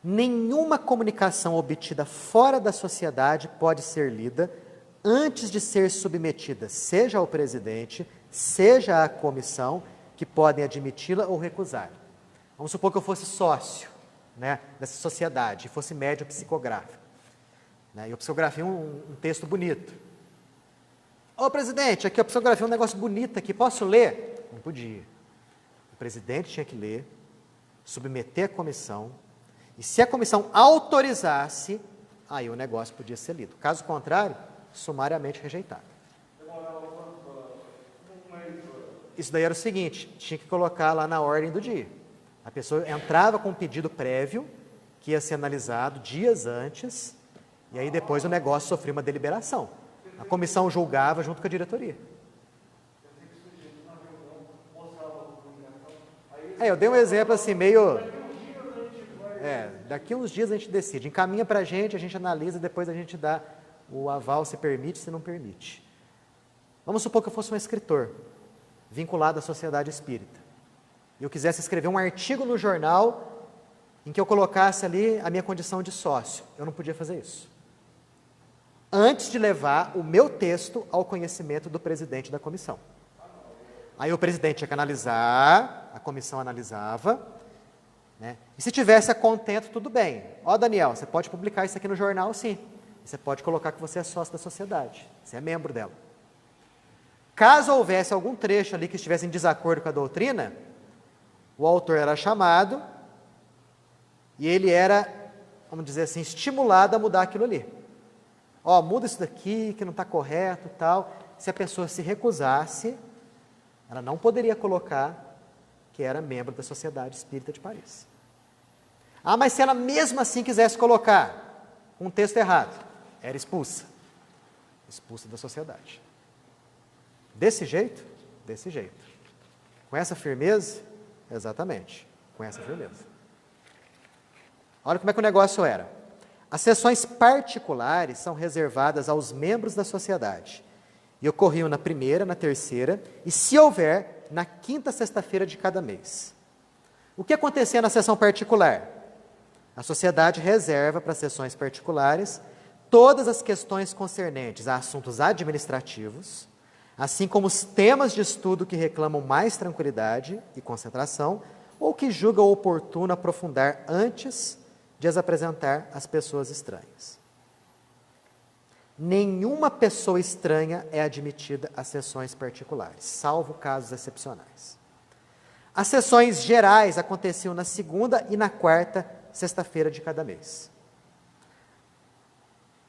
Nenhuma comunicação obtida fora da sociedade pode ser lida antes de ser submetida, seja ao presidente, seja à comissão, que podem admiti-la ou recusar. Vamos supor que eu fosse sócio, né, dessa sociedade, e fosse médium psicográfico. Né, e eu psicografei um texto bonito. Ô presidente, aqui eu psicografei um negócio bonito aqui, posso ler? Não podia. O presidente tinha que ler, submeter à comissão, e se a comissão autorizasse, aí o negócio podia ser lido. Caso contrário, sumariamente rejeitado. Isso daí era o seguinte, tinha que colocar lá na ordem do dia. A pessoa entrava com um pedido prévio, que ia ser analisado dias antes, e aí depois o negócio sofria uma deliberação. A comissão julgava junto com a diretoria. Eu dei um exemplo assim, meio... daqui uns dias a gente decide. Encaminha para a gente analisa, depois a gente dá o aval, se permite, se não permite. Vamos supor que eu fosse um escritor, vinculado à sociedade espírita, e eu quisesse escrever um artigo no jornal em que eu colocasse ali a minha condição de sócio. Eu não podia fazer isso. Antes de levar o meu texto ao conhecimento do presidente da comissão. Aí o presidente tinha que analisar, a comissão analisava, né? E se tivesse a contento, tudo bem. Ó, Daniel, você pode publicar isso aqui no jornal, sim. Você pode colocar que você é sócio da sociedade, você é membro dela. Caso houvesse algum trecho ali que estivesse em desacordo com a doutrina, o autor era chamado e ele era, vamos dizer assim, estimulado a mudar aquilo ali. Ó, muda isso daqui, que não está correto e tal. Se a pessoa se recusasse, ela não poderia colocar que era membro da Sociedade Espírita de Paris. Ah, mas se ela mesmo assim quisesse colocar um texto errado, era expulsa. Expulsa da sociedade. Desse jeito? Desse jeito. Com essa firmeza? Exatamente, com essa firmeza. Olha como é que o negócio era. As sessões particulares são reservadas aos membros da sociedade e ocorriam na primeira, na terceira e, se houver, na quinta sexta-feira de cada mês. O que acontecia na sessão particular? A sociedade reserva para as sessões particulares todas as questões concernentes a assuntos administrativos, assim como os temas de estudo que reclamam mais tranquilidade e concentração, ou que julga oportuno aprofundar antes de as apresentar às pessoas estranhas. Nenhuma pessoa estranha é admitida às sessões particulares, salvo casos excepcionais. As sessões gerais aconteciam na segunda e na quarta sexta-feira de cada mês.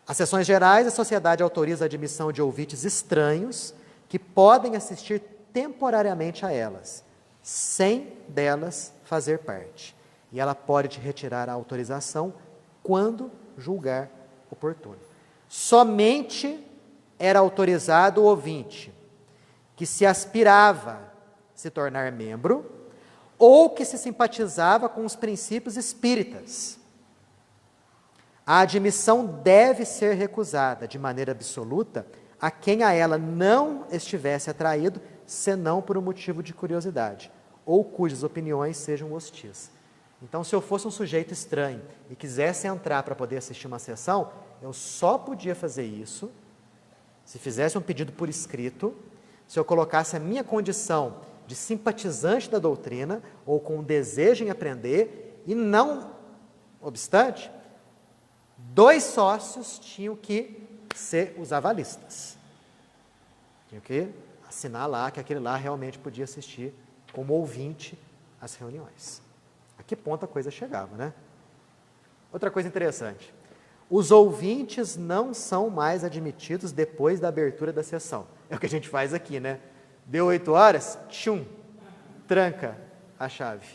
As sessões gerais, a sociedade autoriza a admissão de ouvintes estranhos que podem assistir temporariamente a elas, sem delas fazer parte. E ela pode retirar a autorização quando julgar oportuno. Somente era autorizado o ouvinte que se aspirava a se tornar membro ou que se simpatizava com os princípios espíritas. A admissão deve ser recusada de maneira absoluta a quem a ela não estivesse atraído, senão por um motivo de curiosidade, ou cujas opiniões sejam hostis. Então, se eu fosse um sujeito estranho e quisesse entrar para poder assistir uma sessão, eu só podia fazer isso se fizesse um pedido por escrito, se eu colocasse a minha condição de simpatizante da doutrina ou com um desejo em aprender, e não obstante, 2 sócios tinham que ser os avalistas. Tinham que assinar lá que aquele lá realmente podia assistir como ouvinte às reuniões. A que ponto a coisa chegava, né? Outra coisa interessante. Os ouvintes não são mais admitidos depois da abertura da sessão. É o que a gente faz aqui, né? Deu 8 horas, tchum, tranca a chave,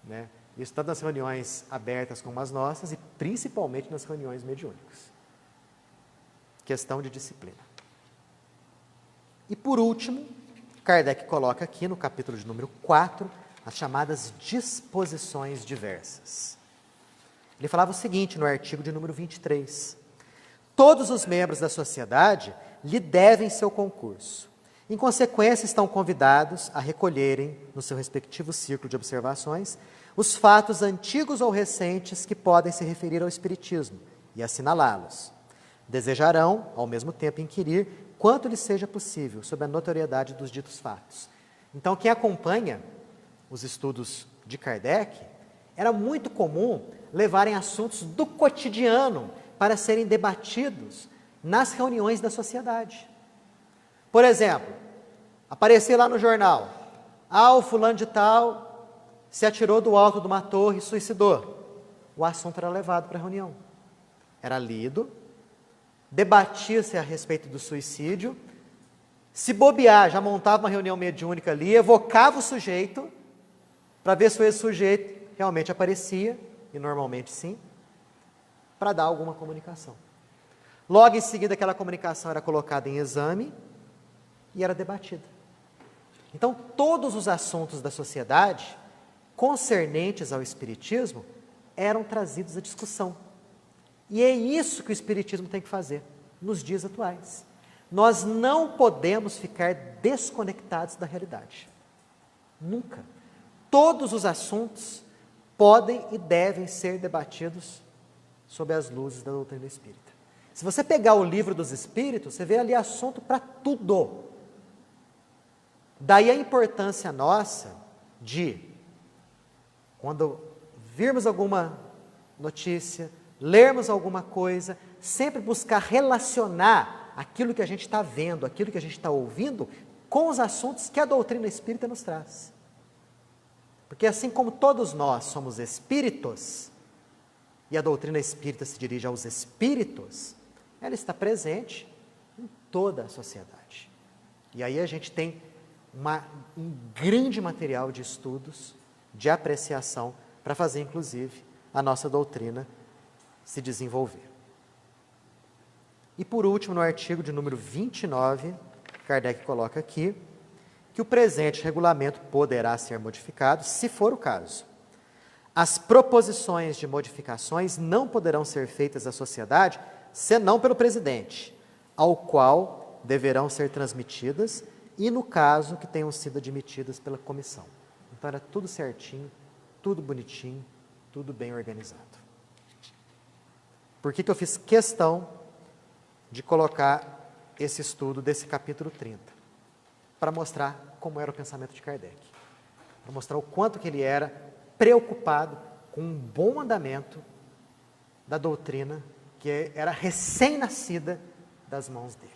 né? Isso tanto nas reuniões abertas como as nossas e principalmente nas reuniões mediúnicas. Questão de disciplina. E por último, Kardec coloca aqui no capítulo de número 4, as chamadas disposições diversas. Ele falava o seguinte no artigo de número 23. Todos os membros da sociedade lhe devem seu concurso. Em consequência, estão convidados a recolherem, no seu respectivo círculo de observações, os fatos antigos ou recentes que podem se referir ao Espiritismo e assinalá-los. Desejarão, ao mesmo tempo, inquirir quanto lhes seja possível sobre a notoriedade dos ditos fatos. Então, quem acompanha os estudos de Kardec, era muito comum levarem assuntos do cotidiano para serem debatidos nas reuniões da sociedade. Por exemplo, aparecer lá no jornal, o fulano de tal se atirou do alto de uma torre e suicidou. O assunto era levado para a reunião. Era lido, debatia-se a respeito do suicídio, se bobear, já montava uma reunião mediúnica ali, evocava o sujeito, para ver se esse sujeito realmente aparecia, e normalmente sim, para dar alguma comunicação. Logo em seguida, aquela comunicação era colocada em exame e era debatida. Então, todos os assuntos da sociedade concernentes ao Espiritismo eram trazidos à discussão. E é isso que o Espiritismo tem que fazer nos dias atuais. Nós não podemos ficar desconectados da realidade. Nunca. Todos os assuntos podem e devem ser debatidos sob as luzes da doutrina espírita. Se você pegar o Livro dos Espíritos, você vê ali assunto para tudo. Daí a importância nossa de, quando virmos alguma notícia, lermos alguma coisa, sempre buscar relacionar aquilo que a gente está vendo, aquilo que a gente está ouvindo, com os assuntos que a doutrina espírita nos traz. Porque assim como todos nós somos espíritos, e a doutrina espírita se dirige aos espíritos, ela está presente em toda a sociedade. E aí a gente tem um grande material de estudos, de apreciação, para fazer inclusive a nossa doutrina se desenvolver. E por último, no artigo de número 29, Kardec coloca aqui que o presente regulamento poderá ser modificado, se for o caso. As proposições de modificações não poderão ser feitas à sociedade, senão pelo presidente, ao qual deverão ser transmitidas, e no caso que tenham sido admitidas pela comissão. Então era tudo certinho, tudo bonitinho, tudo bem organizado. Por que eu fiz questão de colocar esse estudo desse capítulo 30? Para mostrar como era o pensamento de Kardec. Para mostrar o quanto que ele era preocupado com um bom andamento da doutrina que era recém-nascida das mãos dele.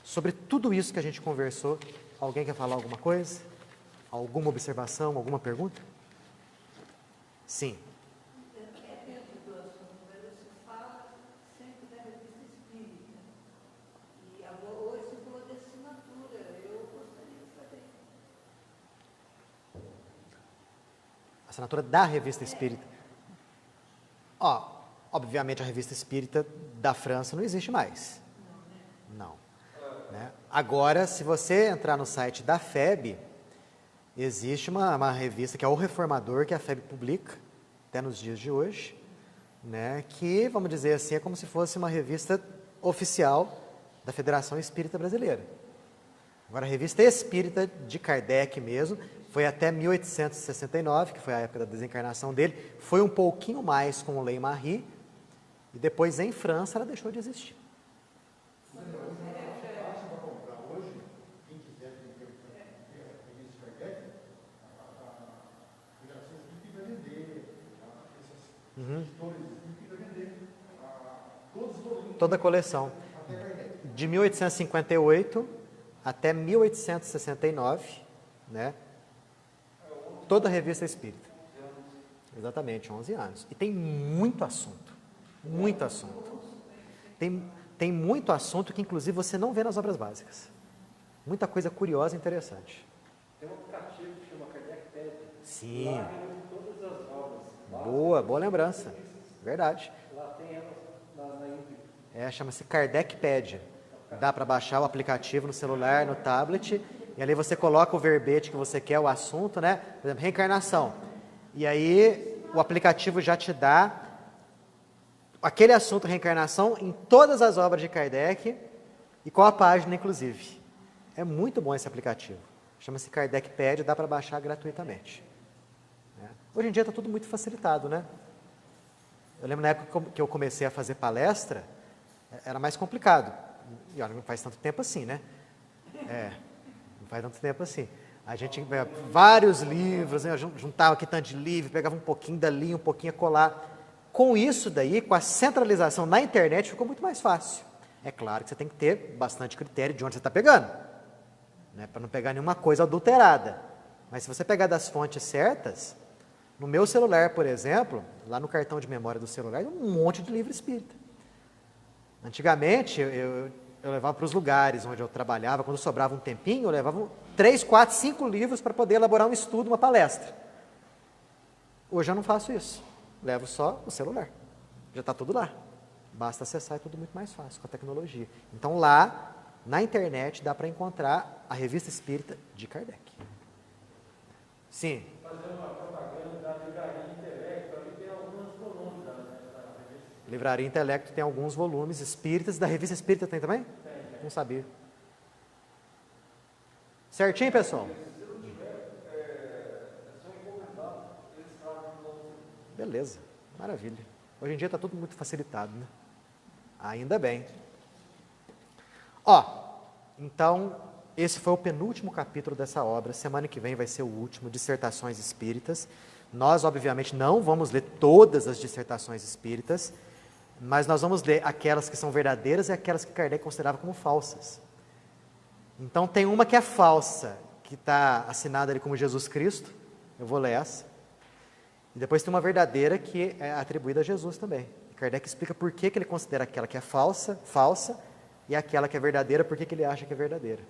Sobre tudo isso que a gente conversou, alguém quer falar alguma coisa? Alguma observação, alguma pergunta? Sim. Dentro do assunto, mas você fala sempre da revista espírita. E agora, hoje você falou de assinatura. Eu gostaria de saber. Assinatura da Revista Espírita. Obviamente a Revista Espírita da França não existe mais. Não. Né? Agora, se você entrar no site da FEB, existe uma revista que é o Reformador, que a FEB publica, até nos dias de hoje, né? Que, vamos dizer assim, é como se fosse uma revista oficial da Federação Espírita Brasileira. Agora, a Revista Espírita de Kardec mesmo, foi até 1869, que foi a época da desencarnação dele, foi um pouquinho mais com o Lei Marie, e depois em França ela deixou de existir. Toda a coleção. De 1858 até 1869, né? Toda a Revista Espírita. Exatamente, 11 anos. E tem muito assunto. Muito assunto. Tem muito assunto que, inclusive, você não vê nas obras básicas. Muita coisa curiosa e interessante. Tem um aplicativo que chama Kardec. Sim. Lá tem todas as obras. Boa lembrança. Verdade. Lá tem elas na íntegra. Chama-se Kardecpedia. Dá para baixar o aplicativo no celular, no tablet, e ali você coloca o verbete que você quer, o assunto, né? Por exemplo, reencarnação. E aí o aplicativo já te dá aquele assunto, reencarnação, em todas as obras de Kardec e com a página, inclusive. É muito bom esse aplicativo. Chama-se Kardecpedia, dá para baixar gratuitamente. Hoje em dia está tudo muito facilitado, né? Eu lembro na época que eu comecei a fazer palestra, era mais complicado. E olha, não faz tanto tempo assim, né? Não faz tanto tempo assim. A gente pegava vários livros, né? Juntava aqui tanto de livro, pegava um pouquinho dali, um pouquinho a colar. Com isso daí, com a centralização na internet, ficou muito mais fácil. É claro que você tem que ter bastante critério de onde você está pegando, né? Para não pegar nenhuma coisa adulterada. Mas se você pegar das fontes certas, no meu celular, por exemplo, lá no cartão de memória do celular, tem um monte de livro espírita. Antigamente, eu levava para os lugares onde eu trabalhava, quando sobrava um tempinho, eu levava 3, 4, 5 livros para poder elaborar um estudo, uma palestra. Hoje eu não faço isso. Levo só o celular. Já está tudo lá. Basta acessar, é tudo muito mais fácil com a tecnologia. Então lá, na internet, dá para encontrar a Revista Espírita de Kardec. Sim. Fazer uma propaganda da Livraria Intelecto, ali tem alguns volumes da revista. Livraria Intelecto tem alguns volumes espíritas. Da Revista Espírita tem também? Tem. Não sabia. Certinho, pessoal? Beleza, maravilha. Hoje em dia está tudo muito facilitado, né? Ainda bem. Então, esse foi o penúltimo capítulo dessa obra. Semana que vem vai ser o último, Dissertações Espíritas. Nós, obviamente, não vamos ler todas as dissertações espíritas, mas nós vamos ler aquelas que são verdadeiras e aquelas que Kardec considerava como falsas. Então, tem uma que é falsa, que está assinada ali como Jesus Cristo. Eu vou ler essa. E depois tem uma verdadeira que é atribuída a Jesus também. E Kardec explica por que ele considera aquela que é falsa, e aquela que é verdadeira, por que ele acha que é verdadeira.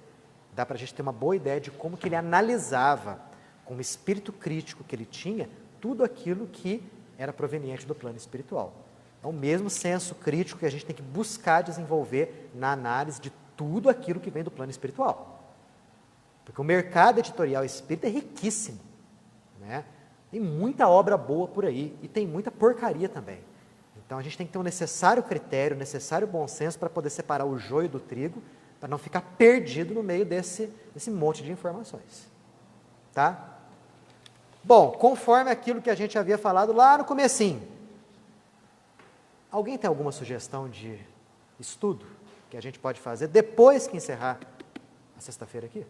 Dá para a gente ter uma boa ideia de como que ele analisava, com o espírito crítico que ele tinha, tudo aquilo que era proveniente do plano espiritual. É o mesmo senso crítico que a gente tem que buscar desenvolver na análise de tudo aquilo que vem do plano espiritual. Porque o mercado editorial espírita é riquíssimo, né? Tem muita obra boa por aí e tem muita porcaria também. Então a gente tem que ter o necessário critério, o necessário bom senso para poder separar o joio do trigo, para não ficar perdido no meio desse monte de informações. Tá? Bom, conforme aquilo que a gente havia falado lá no comecinho, alguém tem alguma sugestão de estudo que a gente pode fazer depois que encerrar a sexta-feira aqui?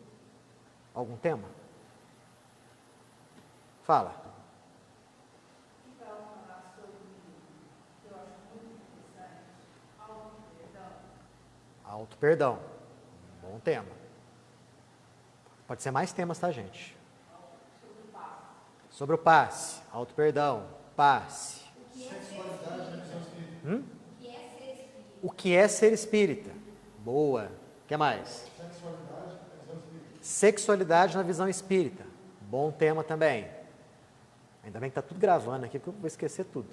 Algum tema? Fala. Que tal falar sobre, que eu acho muito interessante, auto-perdão? Auto-perdão. Bom tema. Pode ser mais temas, tá, gente? Sobre o passe. Auto-perdão. Passe. O que é ser espírita? Boa. O que mais? Sexualidade na visão espírita. Bom tema também. Ainda bem que está tudo gravando aqui, porque eu vou esquecer tudo.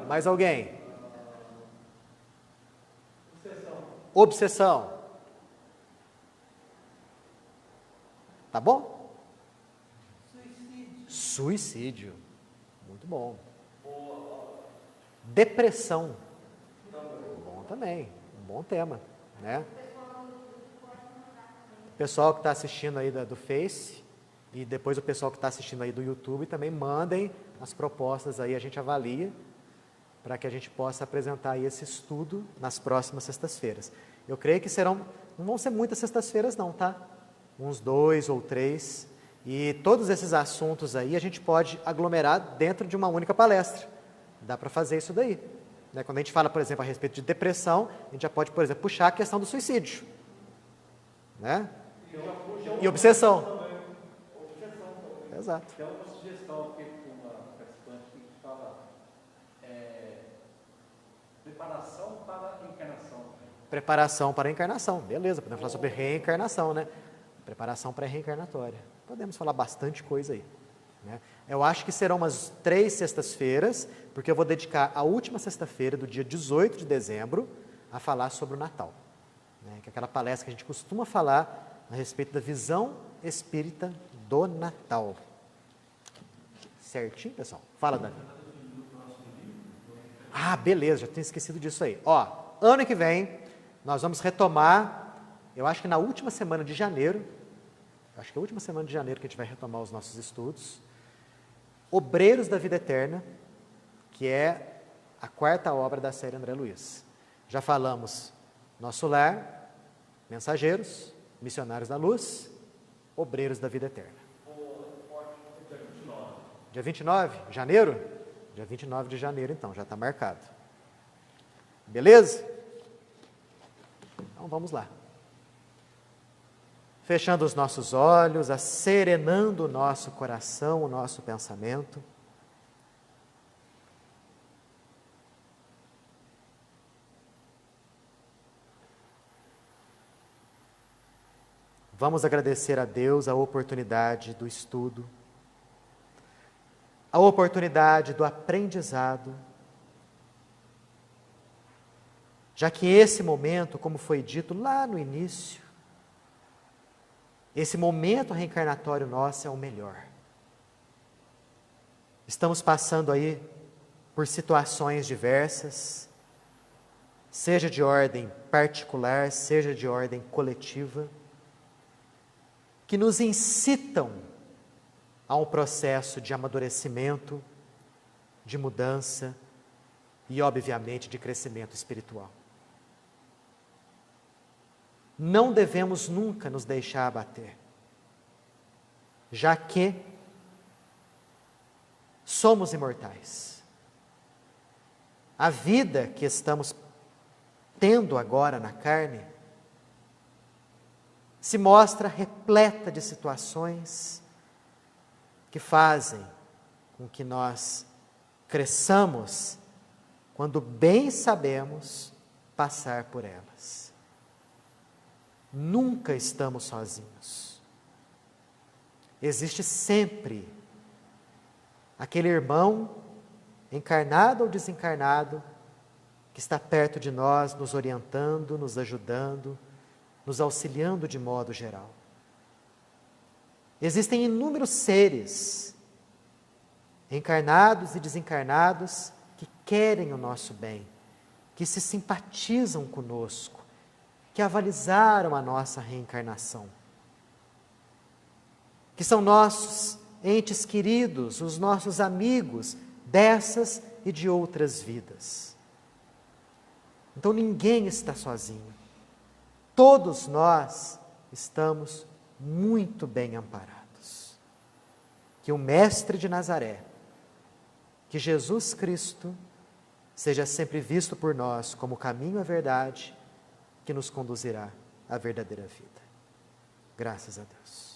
Mais alguém? Obsessão. Tá bom? Suicídio. Muito bom. Depressão. Bom também. Um bom tema, né? O pessoal que está assistindo aí do Face e depois o pessoal que está assistindo aí do YouTube também mandem as propostas aí, a gente avalia para que a gente possa apresentar aí esse estudo nas próximas sextas-feiras. Eu creio que não vão ser muitas sextas-feiras não, tá? Uns 2 ou 3, e todos esses assuntos aí a gente pode aglomerar dentro de uma única palestra. Dá para fazer isso daí. Né? Quando a gente fala, por exemplo, a respeito de depressão, a gente já pode, por exemplo, puxar a questão do suicídio. Né? E obsessão. Exato. Tem uma sugestão aqui para uma participante que fala preparação para a encarnação. Preparação para a encarnação. Beleza, podemos falar sobre reencarnação, né? Preparação pré-reencarnatória. Podemos falar bastante coisa aí. Né? Eu acho que serão umas 3 sextas-feiras, porque eu vou dedicar a última sexta-feira, do dia 18 de dezembro, a falar sobre o Natal. Né? Que é aquela palestra que a gente costuma falar a respeito da visão espírita do Natal. Certinho, pessoal? Fala, Dani. Ah, beleza, já tinha esquecido disso aí. Ó, ano que vem, nós vamos retomar, eu acho que na última semana de janeiro, acho que é a última semana de janeiro que a gente vai retomar os nossos estudos, Obreiros da Vida Eterna, que é a 4ª obra da série André Luiz. Já falamos Nosso Lar, Mensageiros, Missionários da Luz, Obreiros da Vida Eterna. Dia 29 de janeiro? Dia 29 de janeiro, então, já está marcado. Beleza? Então, vamos lá. Fechando os nossos olhos, serenando o nosso coração, o nosso pensamento. Vamos agradecer a Deus a oportunidade do estudo, a oportunidade do aprendizado, já que esse momento, como foi dito lá no início, esse momento reencarnatório nosso é o melhor. Estamos passando aí por situações diversas, seja de ordem particular, seja de ordem coletiva, que nos incitam a um processo de amadurecimento, de mudança e, obviamente, de crescimento espiritual. Não devemos nunca nos deixar abater, já que somos imortais. A vida que estamos tendo agora na carne se mostra repleta de situações que fazem com que nós cresçamos quando bem sabemos passar por elas. Nunca estamos sozinhos. Existe sempre aquele irmão, encarnado ou desencarnado, que está perto de nós, nos orientando, nos ajudando, nos auxiliando de modo geral. Existem inúmeros seres, encarnados e desencarnados, que querem o nosso bem, que se simpatizam conosco, que avalizaram a nossa reencarnação, que são nossos entes queridos, os nossos amigos dessas e de outras vidas. Então ninguém está sozinho. Todos nós estamos muito bem amparados. Que o Mestre de Nazaré, que Jesus Cristo, seja sempre visto por nós como o caminho à verdade que nos conduzirá à verdadeira vida. Graças a Deus.